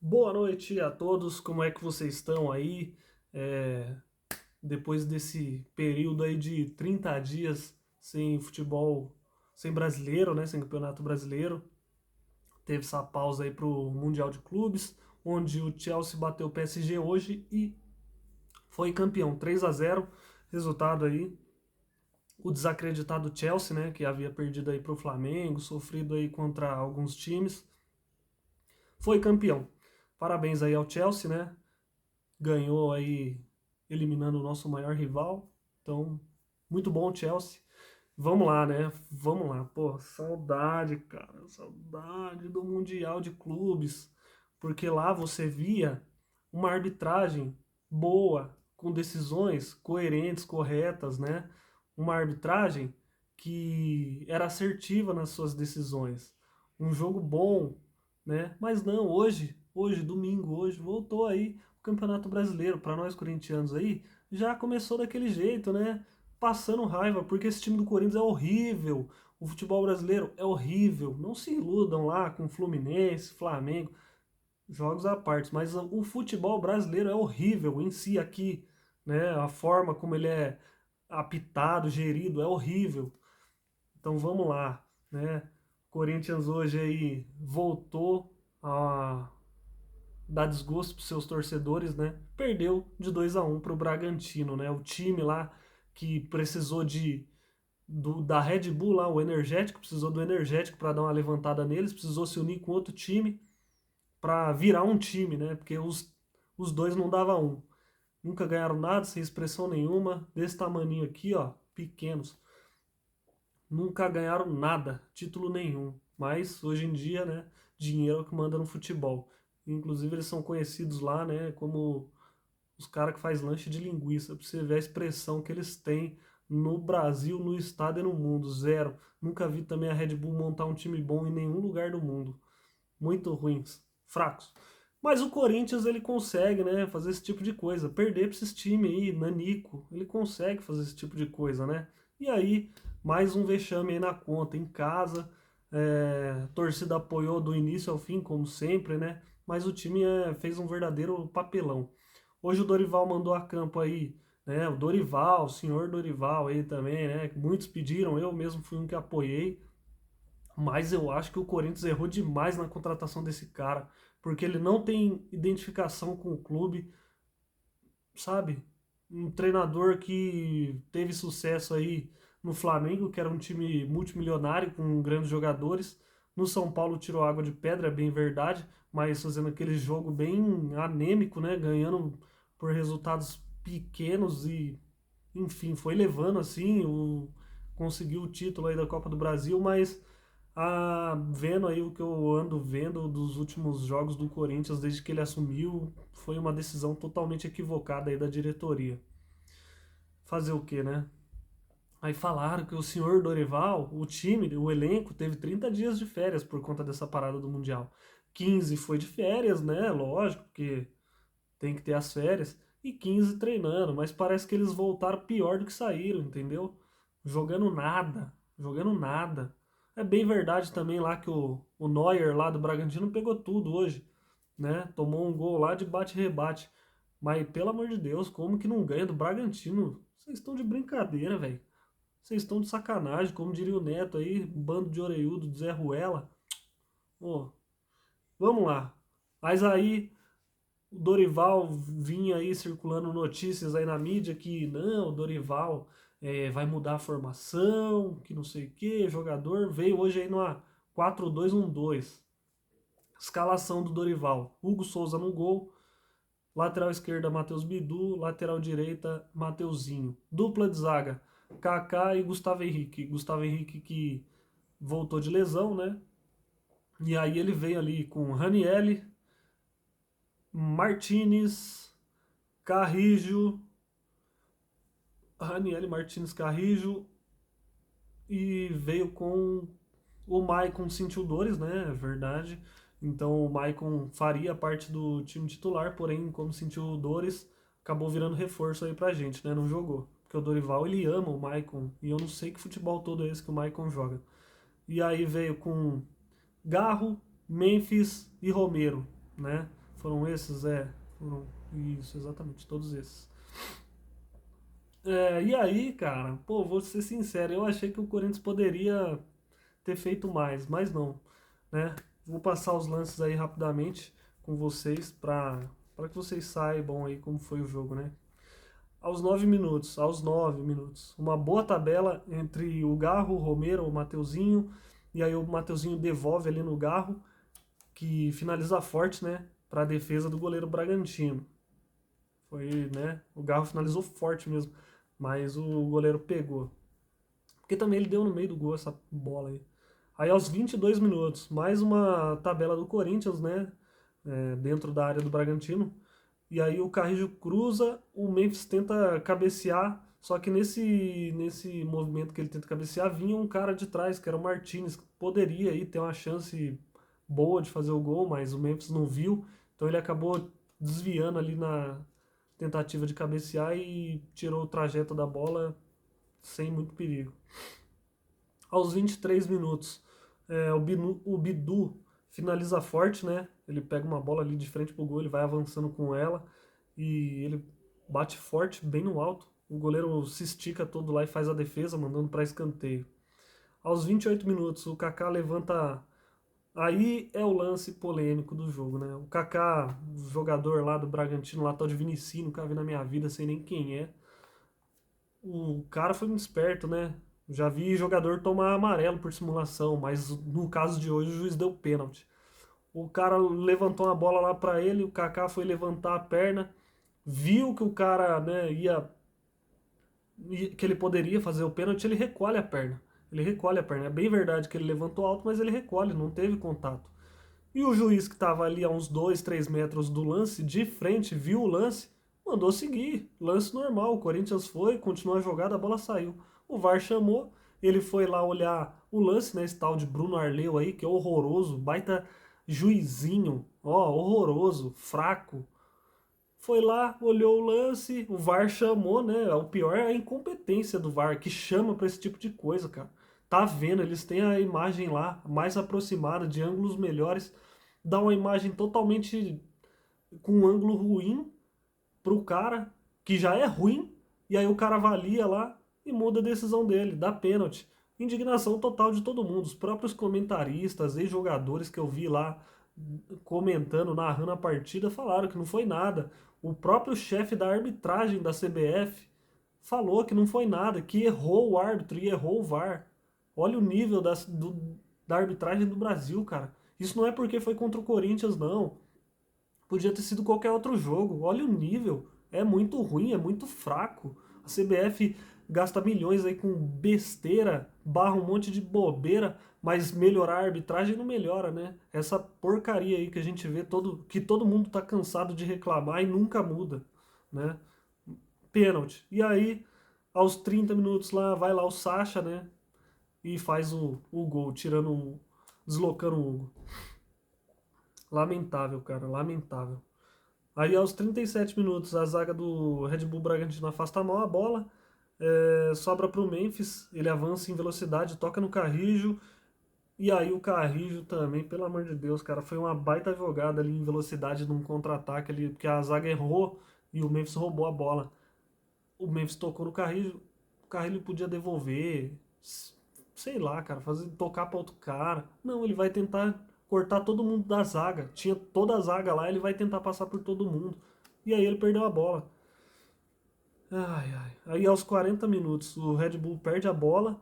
Boa noite a todos, como é que vocês estão aí? É, Depois desse período aí de 30 dias sem futebol, sem brasileiro, né? Sem campeonato brasileiro, teve essa pausa aí pro Mundial de Clubes, onde o Chelsea bateu o PSG hoje e foi campeão 3-0. Resultado aí, o desacreditado Chelsea, né? Que havia perdido aí pro Flamengo, sofrido aí contra alguns times, foi campeão. Parabéns aí ao Chelsea, né? Ganhou aí eliminando o nosso maior rival. Então, muito bom, Chelsea. Vamos lá, né? Vamos lá. Pô, saudade, cara. Saudade do Mundial de Clubes. Porque lá você via uma arbitragem boa, com decisões coerentes, corretas, né? Uma arbitragem que era assertiva nas suas decisões. Um jogo bom, né? Mas não, hoje, domingo, hoje, voltou aí o Campeonato Brasileiro. Para nós corintianos aí, já começou daquele jeito, né? Passando raiva, porque esse time do Corinthians é horrível. O futebol brasileiro é horrível. Não se iludam lá com Fluminense, Flamengo, jogos à parte, mas o futebol brasileiro é horrível em si aqui, né? A forma como ele é apitado, gerido, é horrível. Então vamos lá, né? Corinthians hoje aí voltou a dar desgosto para seus torcedores, né? Perdeu de 2-1 para o Bragantino, né? O time lá que precisou da Red Bull lá, o energético, precisou do energético para dar uma levantada neles, precisou se unir com outro time para virar um time, né? Porque os dois não davam um. Nunca ganharam nada, sem expressão nenhuma, desse tamaninho aqui, ó, pequenos. Nunca ganharam nada, título nenhum. Mas hoje em dia, né, dinheiro é o que manda no futebol. Inclusive eles são conhecidos lá, né, como os caras que faz lanche de linguiça, pra você ver a expressão que eles têm no Brasil, no estado e no mundo. Zero. Nunca vi também a Red Bull montar um time bom em nenhum lugar do mundo. Muito ruins, fracos. Mas o Corinthians ele consegue, né, fazer esse tipo de coisa, perder para esses times aí, nanico, ele consegue fazer esse tipo de coisa, né? E aí, mais um vexame aí na conta, em casa, a torcida apoiou do início ao fim, como sempre, né? Mas o time fez um verdadeiro papelão. Hoje o Dorival mandou a campo aí, né? O Dorival, o senhor Dorival aí também, né? Muitos pediram, eu mesmo fui um que apoiei. Mas eu acho que o Corinthians errou demais na contratação desse cara, porque ele não tem identificação com o clube, sabe? Um treinador que teve sucesso aí no Flamengo, que era um time multimilionário com grandes jogadores. No São Paulo tirou água de pedra, é bem verdade, mas fazendo aquele jogo bem anêmico, né? Ganhando por resultados pequenos e, enfim, foi levando assim, conseguiu o título aí da Copa do Brasil, mas vendo aí o que eu ando vendo dos últimos jogos do Corinthians desde que ele assumiu, foi uma decisão totalmente equivocada aí da diretoria. Fazer o quê, né? Aí falaram que o senhor Dorival, o time, o elenco, teve 30 dias de férias por conta dessa parada do Mundial. 15 foi de férias, né? Lógico, porque tem que ter as férias. E 15 treinando, mas parece que eles voltaram pior do que saíram, entendeu? Jogando nada, jogando nada. É bem verdade também lá que o Neuer lá do Bragantino pegou tudo hoje, né? Tomou um gol lá de bate-rebate. Mas pelo amor de Deus, como que não ganha do Bragantino? Vocês estão de brincadeira, velho. Vocês estão de sacanagem, como diria o Neto aí, bando de orelhudo, de Zé Ruela. Ô, vamos lá. Mas aí o Dorival vinha aí circulando notícias aí na mídia que não, o Dorival vai mudar a formação, que não sei o que, jogador veio hoje aí numa 4-2-1-2. Escalação do Dorival: Hugo Souza no gol, lateral esquerda Matheus Bidu, lateral direita Mateuzinho. Dupla de zaga: Kaká e Gustavo Henrique. Gustavo Henrique que voltou de lesão, né? E aí ele veio ali com Ranielli, Martinez, Carrijo, Raniel Martins Carrijo e veio com o Maicon sentiu dores, né? É verdade. Então o Maicon faria parte do time titular, porém, como sentiu dores, acabou virando reforço aí pra gente, né? Não jogou. Porque o Dorival ele ama o Maicon e eu não sei que futebol todo é esse que o Maicon joga. E aí veio com Garro, Memphis e Romero, né? Foram esses? Foram, isso, exatamente, todos esses. E aí, cara, pô, vou ser sincero, eu achei que o Corinthians poderia ter feito mais, mas não, né? Vou passar os lances aí rapidamente com vocês para que vocês saibam aí como foi o jogo, né? Aos 9 minutos, uma boa tabela entre o Garro, o Romero, o Mateuzinho, e aí o Mateuzinho devolve ali no Garro, que finaliza forte, né, para a defesa do goleiro Bragantino. Foi, né, o Garro finalizou forte mesmo, mas o goleiro pegou. Porque também ele deu no meio do gol essa bola aí. Aí aos 22 minutos, mais uma tabela do Corinthians, né, dentro da área do Bragantino. E aí o Carrijo cruza, o Memphis tenta cabecear, só que nesse movimento que ele tenta cabecear, vinha um cara de trás, que era o Martinez, que poderia aí ter uma chance boa de fazer o gol, mas o Memphis não viu, então ele acabou desviando ali na tentativa de cabecear e tirou o trajeto da bola sem muito perigo. Aos 23 minutos, o Bidu finaliza forte, né? Ele pega uma bola ali de frente pro gol, ele vai avançando com ela e ele bate forte, bem no alto. O goleiro se estica todo lá e faz a defesa, mandando para escanteio. Aos 28 minutos, o Kaká levanta. Aí é o lance polêmico do jogo, né? O Kaká, o jogador lá do Bragantino, lá tal de Vinicius, nunca vi na minha vida, sei nem quem é. O cara foi muito esperto, né? Já vi jogador tomar amarelo por simulação, mas no caso de hoje o juiz deu pênalti. O cara levantou uma bola lá pra ele, o Kaká foi levantar a perna, viu que o cara, né, que ele poderia fazer o pênalti, ele recolhe a perna. Ele recolhe a perna. É bem verdade que ele levantou alto, mas ele recolhe, não teve contato. E o juiz que estava ali a uns 2, 3 metros do lance, de frente, viu o lance, mandou seguir. Lance normal. O Corinthians foi, continuou a jogada, a bola saiu. O VAR chamou, ele foi lá olhar o lance, né? Esse tal de Bruno Arleu aí, que é horroroso, baita juizinho, ó, horroroso, fraco. Foi lá, olhou o lance, o VAR chamou, né? O pior é a incompetência do VAR, que chama pra esse tipo de coisa, cara. Tá vendo, eles têm a imagem lá, mais aproximada, de ângulos melhores, dá uma imagem totalmente com um ângulo ruim pro cara, que já é ruim, e aí o cara avalia lá e muda a decisão dele, dá pênalti. Indignação total de todo mundo, os próprios comentaristas e jogadores que eu vi lá comentando, narrando a partida, falaram que não foi nada. O próprio chefe da arbitragem da CBF falou que não foi nada, que errou o árbitro e errou o VAR. Olha o nível da arbitragem do Brasil, cara. Isso não é porque foi contra o Corinthians, não. Podia ter sido qualquer outro jogo. Olha o nível. É muito ruim, é muito fraco. A CBF gasta milhões aí com besteira, barra um monte de bobeira, mas melhorar a arbitragem não melhora, né? Essa porcaria aí que a gente vê, que todo mundo tá cansado de reclamar e nunca muda, né? Pênalti. E aí, aos 30 minutos lá, vai lá o Sacha, né? E faz o gol, deslocando o Hugo. Lamentável, cara, lamentável. Aí aos 37 minutos a zaga do Red Bull Bragantino afasta mal a bola, sobra para o Memphis, ele avança em velocidade, toca no Carrijo, e aí o Carrijo também, pelo amor de Deus, cara, foi uma baita jogada ali em velocidade num contra-ataque ali, porque a zaga errou e o Memphis roubou a bola. O Memphis tocou no Carrijo, o Carrijo podia devolver, sei lá, cara, tocar para outro cara. Não, ele vai tentar cortar todo mundo da zaga. Tinha toda a zaga lá, ele vai tentar passar por todo mundo. E aí ele perdeu a bola. Ai, ai. Aí aos 40 minutos o Red Bull perde a bola.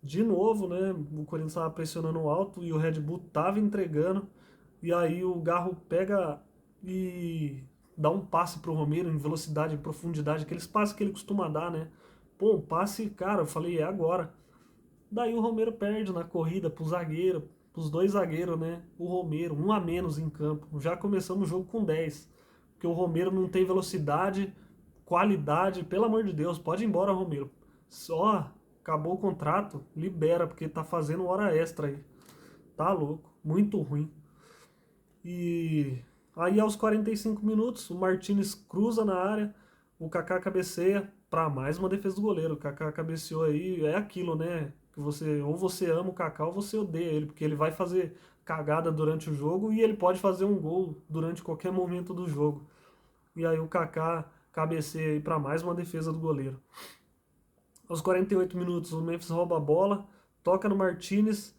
De novo, né? O Corinthians estava pressionando alto e o Red Bull tava entregando. E aí o Garro pega e dá um passe pro Romero em velocidade, em profundidade, aqueles passes que ele costuma dar, né? Pô, um passe, cara, eu falei, é agora. Daí o Romero perde na corrida pro zagueiro, pros dois zagueiros, né? O Romero, um a menos em campo. Já começamos o jogo com 10. Porque o Romero não tem velocidade, qualidade, pelo amor de Deus, pode ir embora, Romero. Só acabou o contrato, libera, porque tá fazendo hora extra aí. Tá louco, muito ruim. E aí aos 45 minutos, o Martinez cruza na área, o Kaká cabeceia para mais uma defesa do goleiro. O Kaká cabeceou aí, é aquilo, né? Que você ou você ama o Kaká ou você odeia ele, porque ele vai fazer cagada durante o jogo e ele pode fazer um gol durante qualquer momento do jogo. E aí o Kaká cabeceia aí para mais uma defesa do goleiro. Aos 48 minutos, o Memphis rouba a bola, toca no Martinez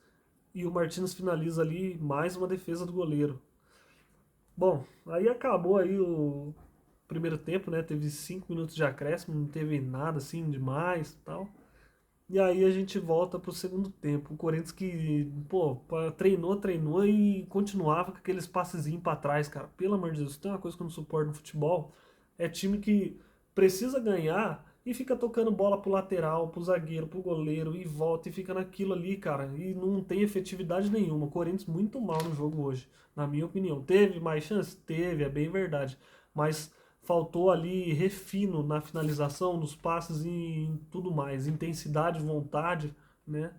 e o Martinez finaliza ali mais uma defesa do goleiro. Bom, aí acabou aí o primeiro tempo, né? Teve 5 minutos de acréscimo, não teve nada assim demais e tal. E aí a gente volta pro segundo tempo. O Corinthians que, pô, treinou e continuava com aqueles passezinhos pra trás, cara. Pelo amor de Deus, tem uma coisa que eu não suporto no futebol. É time que precisa ganhar e fica tocando bola pro lateral, pro zagueiro, pro goleiro e volta e fica naquilo ali, cara. E não tem efetividade nenhuma. O Corinthians muito mal no jogo hoje, na minha opinião. Teve mais chance? Teve, é bem verdade. Mas faltou ali refino na finalização, nos passes e em tudo mais, intensidade, vontade, né?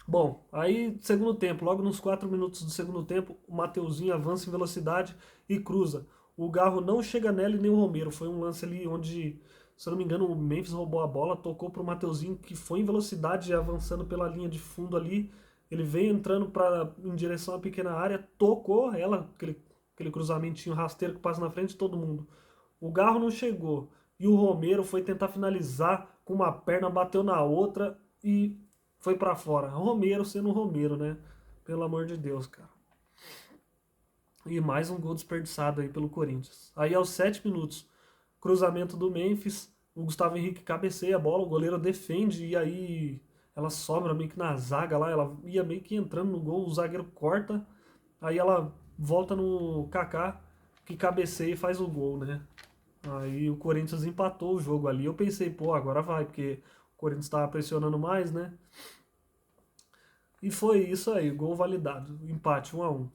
Bom, aí segundo tempo, logo nos 4 minutos do segundo tempo, o Mateuzinho avança em velocidade e cruza. O Garro não chega nele nem o Romero. Foi um lance ali onde, se eu não me engano, o Memphis roubou a bola, tocou pro Mateuzinho que foi em velocidade avançando pela linha de fundo ali. Ele veio entrando em direção à pequena área, tocou ela, aquele cruzamentinho rasteiro que passa na frente de todo mundo. O Garro não chegou. E o Romero foi tentar finalizar com uma perna, bateu na outra e foi pra fora. Romero sendo Romero, né? Pelo amor de Deus, cara. E mais um gol desperdiçado aí pelo Corinthians. Aí aos 7 minutos, cruzamento do Memphis, o Gustavo Henrique cabeceia a bola, o goleiro defende e aí ela sobra meio que na zaga lá, ela ia meio que entrando no gol, o zagueiro corta, aí ela volta no Kaká, que cabeceia e faz o gol, né? Aí o Corinthians empatou o jogo ali. Eu pensei, pô, agora vai, porque o Corinthians estava pressionando mais, né? E foi isso aí, gol validado. Empate 1-1.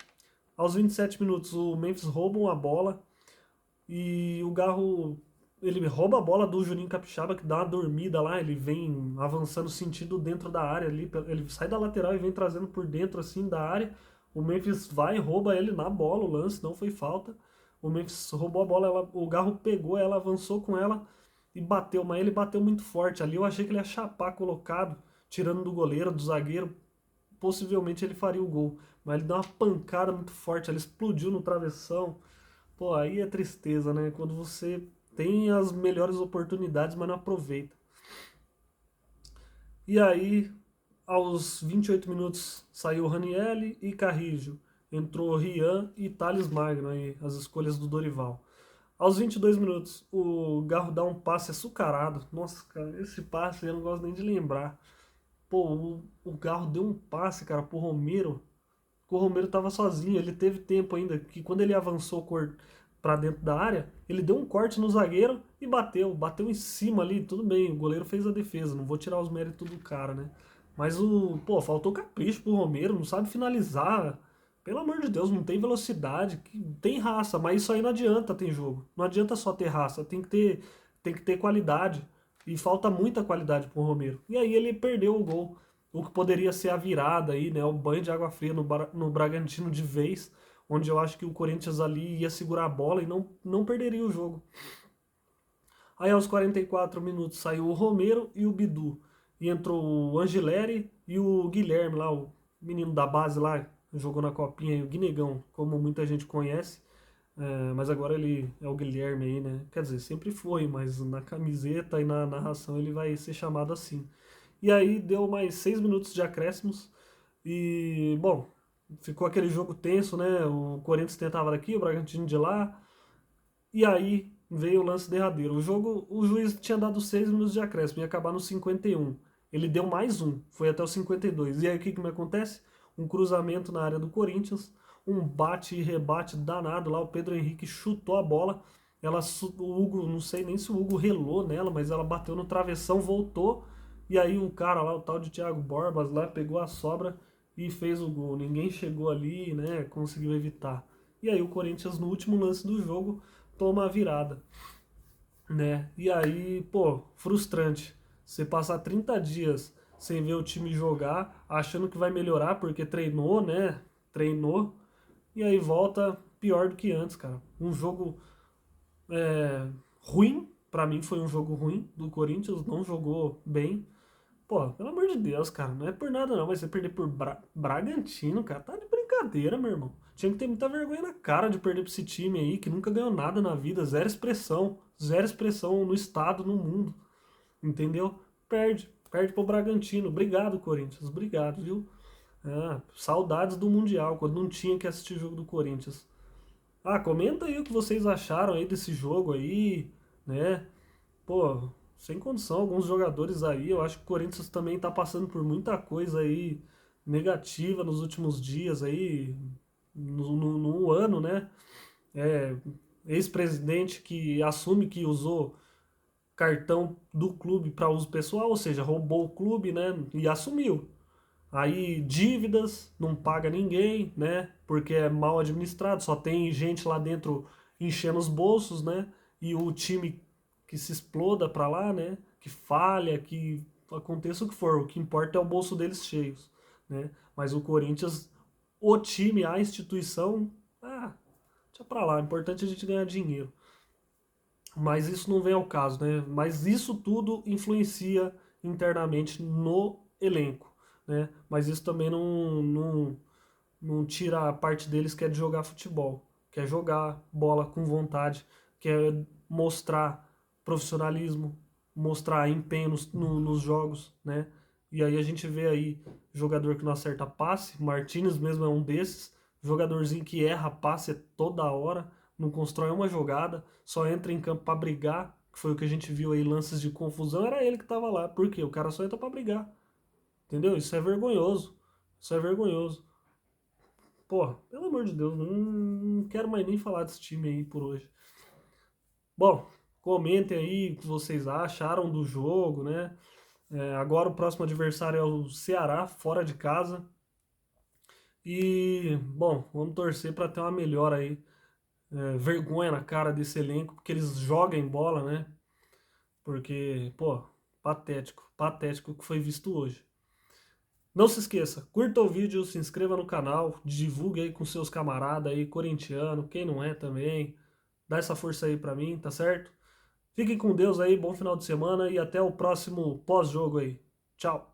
Aos 27 minutos, o Memphis rouba a bola e o Garro ele rouba a bola do Juninho Capixaba, que dá uma dormida lá, ele vem avançando sentido dentro da área ali, ele sai da lateral e vem trazendo por dentro assim da área. O Memphis vai e rouba ele na bola, o lance não foi falta. O Memphis roubou a bola, o Garro pegou ela, avançou com ela e bateu, mas ele bateu muito forte ali. Eu achei que ele ia chapar colocado, tirando do goleiro, do zagueiro, possivelmente ele faria o gol. Mas ele deu uma pancada muito forte, ele explodiu no travessão. Pô, aí é tristeza, né? Quando você tem as melhores oportunidades, mas não aproveita. E aí, aos 28 minutos, saiu Ranielli e Carrijo. Entrou Rian e Thales Magno, aí, as escolhas do Dorival. Aos 22 minutos, o Garro dá um passe açucarado. Nossa, cara, esse passe eu não gosto nem de lembrar. Pô, o Garro deu um passe, cara, pro Romero. Que o Romero tava sozinho, ele teve tempo ainda. Que quando ele avançou pra dentro da área, ele deu um corte no zagueiro e bateu. Bateu em cima ali, tudo bem. O goleiro fez a defesa, não vou tirar os méritos do cara, né? Mas pô, faltou capricho pro Romero, não sabe finalizar. Pelo amor de Deus, não tem velocidade, tem raça, mas isso aí não adianta ter jogo. Não adianta só ter raça, tem que ter qualidade. E falta muita qualidade pro Romero. E aí ele perdeu o gol. O que poderia ser a virada aí, né? O banho de água fria no Bragantino de vez, onde eu acho que o Corinthians ali ia segurar a bola e não perderia o jogo. Aí aos 44 minutos saiu o Romero e o Bidu. E entrou o Angileri e o Guilherme lá, o menino da base lá, jogou na copinha, o Guinegão, como muita gente conhece. Mas agora ele é o Guilherme aí, né? Quer dizer, sempre foi, mas na camiseta e na narração ele vai ser chamado assim. E aí deu mais 6 minutos de acréscimos e, bom, ficou aquele jogo tenso, né? O Corinthians tentava daqui, o Bragantino de lá. E aí veio o lance derradeiro. O juiz tinha dado 6 minutos de acréscimo, ia acabar no 51. Ele deu mais um, foi até o 52. E aí o que me acontece? Um cruzamento na área do Corinthians, um bate e rebate danado lá. O Pedro Henrique chutou a bola. O Hugo, não sei nem se o Hugo relou nela, mas ela bateu no travessão, voltou. E aí o cara lá, o tal de Thiago Borbas lá, pegou a sobra e fez o gol. Ninguém chegou ali, né? Conseguiu evitar. E aí o Corinthians, no último lance do jogo, toma a virada, né? E aí, pô, frustrante. Você passar 30 dias sem ver o time jogar, achando que vai melhorar porque treinou, né? Treinou. E aí volta pior do que antes, cara. Um jogo ruim, pra mim foi um jogo ruim do Corinthians, não jogou bem. Pô, pelo amor de Deus, cara, não é por nada não, mas você perder por Bragantino, cara, tá de brincadeira, meu irmão. Tinha que ter muita vergonha na cara de perder pra esse time aí, que nunca ganhou nada na vida, zero expressão no estado, no mundo, entendeu? Perde pro Bragantino. Obrigado, Corinthians, obrigado, viu? Ah, saudades do Mundial, quando não tinha que assistir jogo do Corinthians. Ah, comenta aí o que vocês acharam aí desse jogo aí, né? Pô, sem condição, alguns jogadores aí, eu acho que o Corinthians também tá passando por muita coisa aí negativa nos últimos dias aí, no ano, né? É, ex-presidente que assume que usou cartão do clube para uso pessoal, ou seja, roubou o clube, né? E assumiu. Aí dívidas, não paga ninguém, né? Porque é mal administrado, só tem gente lá dentro enchendo os bolsos, né? E o time que se exploda pra lá, né? Que falha, que aconteça o que for, o que importa é o bolso deles cheios, né? Mas o Corinthians, o time, a instituição, deixa pra lá, o importante é a gente ganhar dinheiro. Mas isso não vem ao caso, né? Mas isso tudo influencia internamente no elenco, né? Mas isso também não tira a parte deles que é de jogar futebol, que é jogar bola com vontade, que é mostrar profissionalismo, mostrar empenho nos jogos, né? E aí a gente vê aí jogador que não acerta passe, Martinez mesmo é um desses, jogadorzinho que erra passe toda hora, não constrói uma jogada, só entra em campo para brigar, que foi o que a gente viu aí, lances de confusão, era ele que tava lá. Por quê? O cara só entra para brigar. Entendeu? Isso é vergonhoso. Isso é vergonhoso. Porra, pelo amor de Deus, não quero mais nem falar desse time aí por hoje. Bom, comentem aí o que vocês acharam do jogo, né? Agora o próximo adversário é o Ceará, fora de casa. E, bom, vamos torcer para ter uma melhora aí. Vergonha na cara desse elenco, porque eles jogam bola, né? Porque, pô, patético o que foi visto hoje. Não se esqueça, curta o vídeo, se inscreva no canal, divulgue aí com seus camaradas aí, corintiano, quem não é também. Dá essa força aí pra mim, tá certo? Fiquem com Deus aí, bom final de semana e até o próximo pós-jogo aí. Tchau!